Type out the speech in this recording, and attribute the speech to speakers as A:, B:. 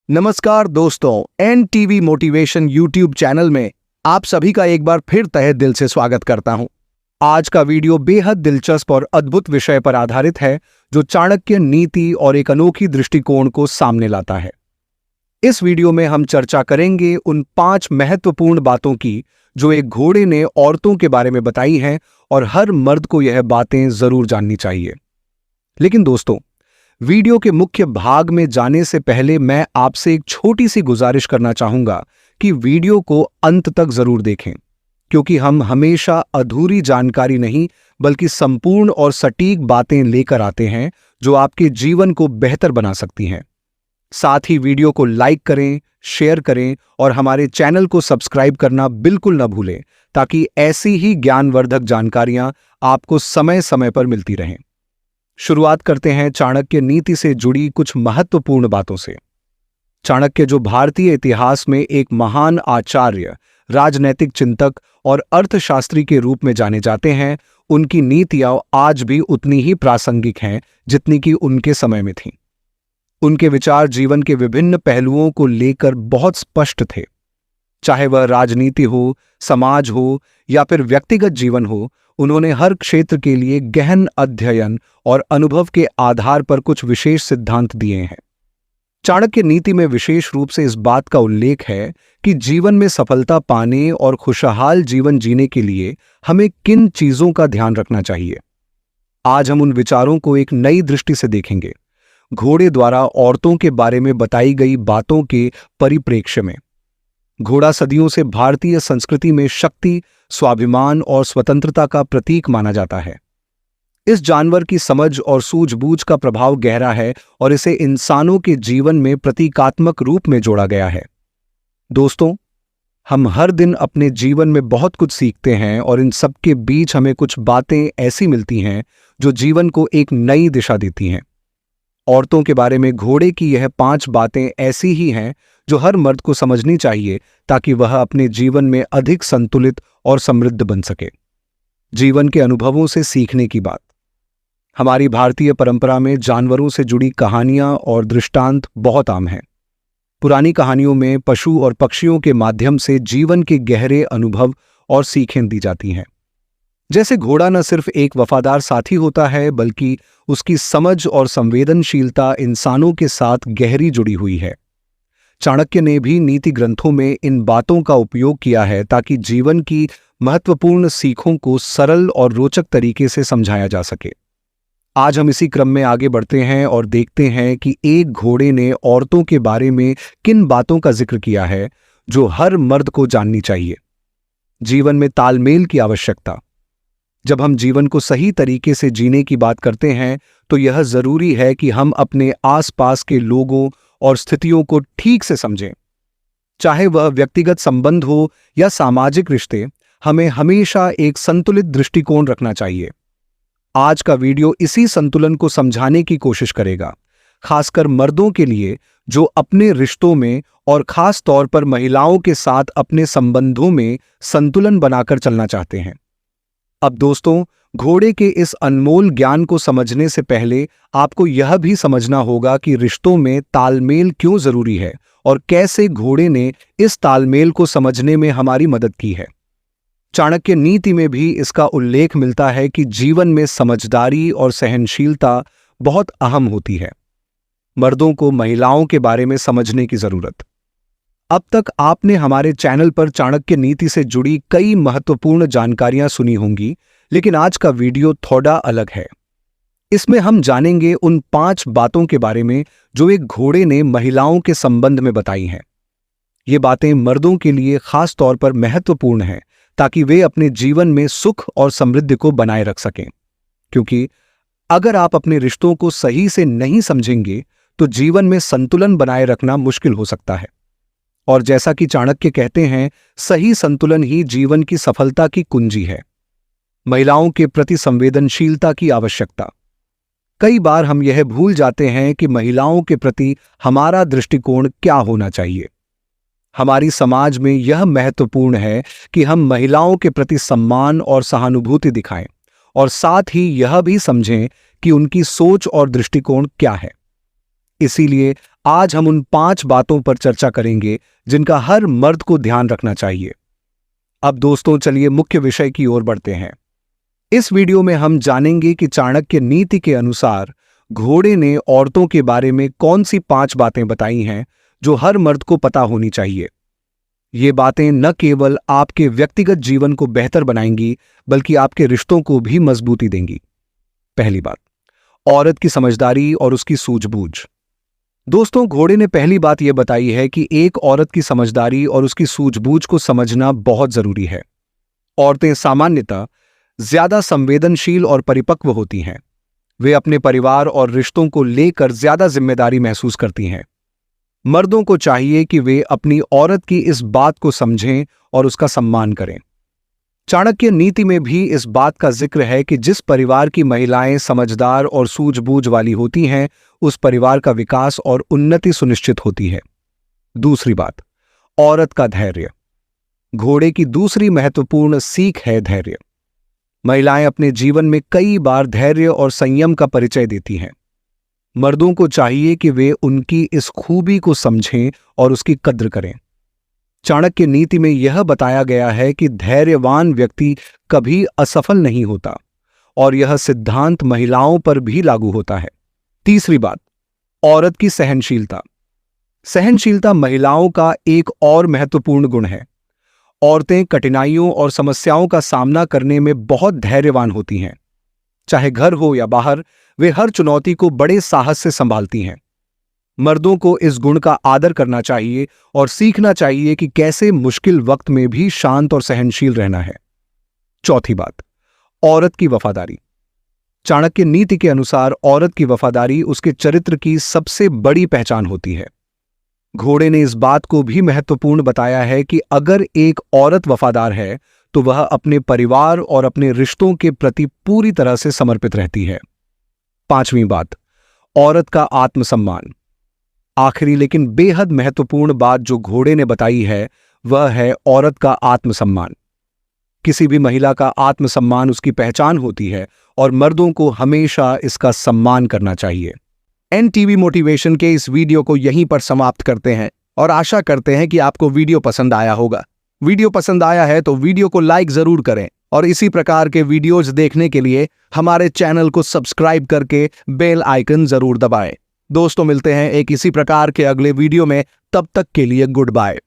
A: नमस्कार दोस्तों, N TV motivation YouTube channel में आप सभी का एक बार फिर तहे दिल से स्वागत करता हूं। आज का वीडियो बेहद दिलचस्प और अद्भुत विषय पर आधारित है जो चाणक्य नीति और एक अनोखी दृष्टिकोण को सामने लाता है। इस वीडियो में हम चर्चा करेंगे उन 5 महत्वपूर्ण बातों की जो एक घोड़े ने औरतों के बारे में बताई हैं और हर मर्द को यह बातें जरूर जाननी चाहिए। लेकिन दोस्तों, वीडियो के मुख्य भाग में जाने से पहले मैं आपसे एक छोटी सी गुजारिश करना चाहूंगा कि वीडियो को अंत तक जरूर देखें, क्योंकि हम हमेशा अधूरी जानकारी नहीं बल्कि संपूर्ण और सटीक बातें लेकर आते हैं जो आपके जीवन को बेहतर बना सकती हैं। साथ ही वीडियो को लाइक करें, शेयर करें और हमारे चैनल को सब्सक्राइब करना बिल्कुल न भूलें, ताकि ऐसी ही ज्ञानवर्धक जानकारियां आपको समय समय पर मिलती रहें। शुरुआत करते हैं चाणक्य नीति से जुड़ी कुछ महत्वपूर्ण बातों से। चाणक्य, जो भारतीय इतिहास में एक महान आचार्य, राजनैतिक चिंतक और अर्थशास्त्री के रूप में जाने जाते हैं, उनकी नीतियां आज भी उतनी ही प्रासंगिक हैं जितनी कि उनके समय में थीं। उनके विचार जीवन के विभिन्न पहलुओं को लेकर बहुत स्पष्ट थे। चाहे वह राजनीति हो, समाज हो या फिर व्यक्तिगत जीवन हो, उन्होंने हर क्षेत्र के लिए गहन अध्ययन और अनुभव के आधार पर कुछ विशेष सिद्धांत दिए हैं। चाणक्य नीति में विशेष रूप से इस बात का उल्लेख है कि जीवन में सफलता पाने और खुशहाल जीवन जीने के लिए हमें किन चीजों का ध्यान रखना चाहिए। आज हम उन विचारों को एक नई दृष्टि से देखेंगे, घोड़े द्वारा औरतों के बारे में बताई गई बातों के परिप्रेक्ष्य में। घोड़ा सदियों से भारतीय संस्कृति में शक्ति, स्वाभिमान और स्वतंत्रता का प्रतीक माना जाता है। इस जानवर की समझ और सूझबूझ का प्रभाव गहरा है और इसे इंसानों के जीवन में प्रतीकात्मक रूप में जोड़ा गया है। दोस्तों, हम हर दिन अपने जीवन में बहुत कुछ सीखते हैं और इन सब के बीच हमें कुछ बातें ऐसी मिलती हैं जो जीवन को एक नई दिशा देती हैं। औरतों के बारे में घोड़े की यह 5 बातें ऐसी ही हैं जो हर मर्द को समझनी चाहिए ताकि वह अपने जीवन में अधिक संतुलित और समृद्ध बन सके। जीवन के अनुभवों से सीखने की बात। हमारी भारतीय परंपरा में जानवरों से जुड़ी कहानियां और दृष्टांत बहुत आम हैं। पुरानी कहानियों में पशु और पक्षियों के माध्यम से जीवन के गहरे अनुभव और सीखें दी जाती हैं। जैसे घोड़ा न सिर्फ एक वफादार साथी होता है, बल्कि उसकी समझ और संवेदनशीलता इंसानों के साथ गहरी जुड़ी हुई है। चाणक्य ने भी नीति ग्रंथों में इन बातों का उपयोग किया है ताकि जीवन की महत्वपूर्ण सीखों को सरल और रोचक तरीके से समझाया जा सके। आज हम इसी क्रम में आगे बढ़ते हैं और देखते हैं कि एक घोड़े ने औरतों के बारे में किन बातों का जिक्र किया है जो हर मर्द को जाननी चाहिए। जीवन में तालमेल की आवश्यकता। जब हम जीवन को सही तरीके से जीने की बात करते हैं तो यह जरूरी है कि हम अपने आसपास के लोगों और स्थितियों को ठीक से समझें। चाहे वह व्यक्तिगत संबंध हो या सामाजिक रिश्ते, हमें हमेशा एक संतुलित दृष्टिकोण रखना चाहिए। आज का वीडियो इसी संतुलन को समझाने की कोशिश करेगा, खासकर मर्दों के लिए जो अपने रिश्तों में और खास तौर पर महिलाओं के साथ अपने संबंधों में संतुलन बनाकर चलना चाहते हैं। अब दोस्तों, घोड़े के इस अनमोल ज्ञान को समझने से पहले आपको यह भी समझना होगा कि रिश्तों में तालमेल क्यों जरूरी है और कैसे घोड़े ने इस तालमेल को समझने में हमारी मदद की है। चाणक्य नीति में भी इसका उल्लेख मिलता है कि जीवन में समझदारी और सहनशीलता बहुत अहम होती है। मर्दों को महिलाओं के बारे में समझने की जरूरत। अब तक आपने हमारे चैनल पर चाणक्य नीति से जुड़ी कई महत्वपूर्ण जानकारियां सुनी होंगी, लेकिन आज का वीडियो थोड़ा अलग है। इसमें हम जानेंगे उन 5 बातों के बारे में जो एक घोड़े ने महिलाओं के संबंध में बताई हैं। ये बातें मर्दों के लिए खास तौर पर महत्वपूर्ण हैं ताकि वे अपने जीवन में सुख और समृद्धि को बनाए रख सकें। क्योंकि अगर आप अपने रिश्तों को सही से नहीं समझेंगे तो जीवन में संतुलन बनाए रखना मुश्किल हो सकता है। और जैसा कि चाणक्य कहते हैं, सही संतुलन ही जीवन की सफलता की कुंजी है। महिलाओं के प्रति संवेदनशीलता की आवश्यकता। कई बार हम यह भूल जाते हैं कि महिलाओं के प्रति हमारा दृष्टिकोण क्या होना चाहिए। हमारी समाज में यह महत्वपूर्ण है कि हम महिलाओं के प्रति सम्मान और सहानुभूति दिखाएं और साथ ही यह भी समझें कि उनकी सोच और दृष्टिकोण क्या है। इसीलिए आज हम उन 5 बातों पर चर्चा करेंगे जिनका हर मर्द को ध्यान रखना चाहिए। अब दोस्तों चलिए मुख्य विषय की ओर बढ़ते हैं। इस वीडियो में हम जानेंगे कि चाणक्य नीति के अनुसार घोड़े ने औरतों के बारे में कौन सी 5 बातें बताई हैं जो हर मर्द को पता होनी चाहिए। ये बातें न केवल आपके व्यक्तिगत जीवन को बेहतर बनाएंगी बल्कि आपके रिश्तों को भी मजबूती देंगी। पहली बात, औरत की समझदारी और उसकी सूझबूझ। दोस्तों, घोड़े ने पहली बात यह बताई है कि एक औरत की समझदारी और उसकी सूझबूझ को समझना बहुत जरूरी है। औरतें सामान्यतः ज्यादा संवेदनशील और परिपक्व होती हैं। वे अपने परिवार और रिश्तों को लेकर ज्यादा जिम्मेदारी महसूस करती हैं। मर्दों को चाहिए कि वे अपनी औरत की इस बात को समझें और उसका सम्मान करें। चाणक्य नीति में भी इस बात का जिक्र है कि जिस परिवार की महिलाएं समझदार और सूझबूझ वाली होती हैं, उस परिवार का विकास और उन्नति सुनिश्चित होती है। दूसरी बात, औरत का धैर्य। घोड़े की दूसरी महत्वपूर्ण सीख है धैर्य। महिलाएं अपने जीवन में कई बार धैर्य और संयम का परिचय देती हैं। मर्दों को चाहिए कि वे उनकी इस खूबी को समझें और उसकी कद्र करें। चाणक्य नीति में यह बताया गया है कि धैर्यवान व्यक्ति कभी असफल नहीं होता और यह सिद्धांत महिलाओं पर भी लागू होता है। तीसरी बात, औरत की सहनशीलता। सहनशीलता महिलाओं का एक और महत्वपूर्ण गुण है। औरतें कठिनाइयों और समस्याओं का सामना करने में बहुत धैर्यवान होती हैं। चाहे घर हो या बाहर, वे हर चुनौती को बड़े साहस से संभालती हैं। मर्दों को इस गुण का आदर करना चाहिए और सीखना चाहिए कि कैसे मुश्किल वक्त में भी शांत और सहनशील रहना है। चौथी बात, औरत की वफादारी। चाणक्य नीति के अनुसार औरत की वफादारी उसके चरित्र की सबसे बड़ी पहचान होती है। घोड़े ने इस बात को भी महत्वपूर्ण बताया है कि अगर एक औरत वफादार है तो वह अपने परिवार और अपने रिश्तों के प्रति पूरी तरह से समर्पित रहती है। पांचवी बात, औरत का आत्मसम्मान। आखिरी लेकिन बेहद महत्वपूर्ण बात जो घोड़े ने बताई है वह है औरत का आत्मसम्मान। किसी भी महिला का आत्मसम्मान उसकी पहचान होती है और मर्दों को हमेशा इसका सम्मान करना चाहिए। एनटीवी मोटिवेशन के इस वीडियो को यहीं पर समाप्त करते हैं और आशा करते हैं कि आपको वीडियो पसंद आया होगा। वीडियो पसंद आया है तो वीडियो को लाइक जरूर करें और इसी प्रकार के वीडियोज देखने के लिए हमारे चैनल को सब्सक्राइब करके बेल आइकन जरूर दबाएं। दोस्तों, मिलते हैं एक इसी प्रकार के अगले वीडियो में। तब तक के लिए गुड बाय।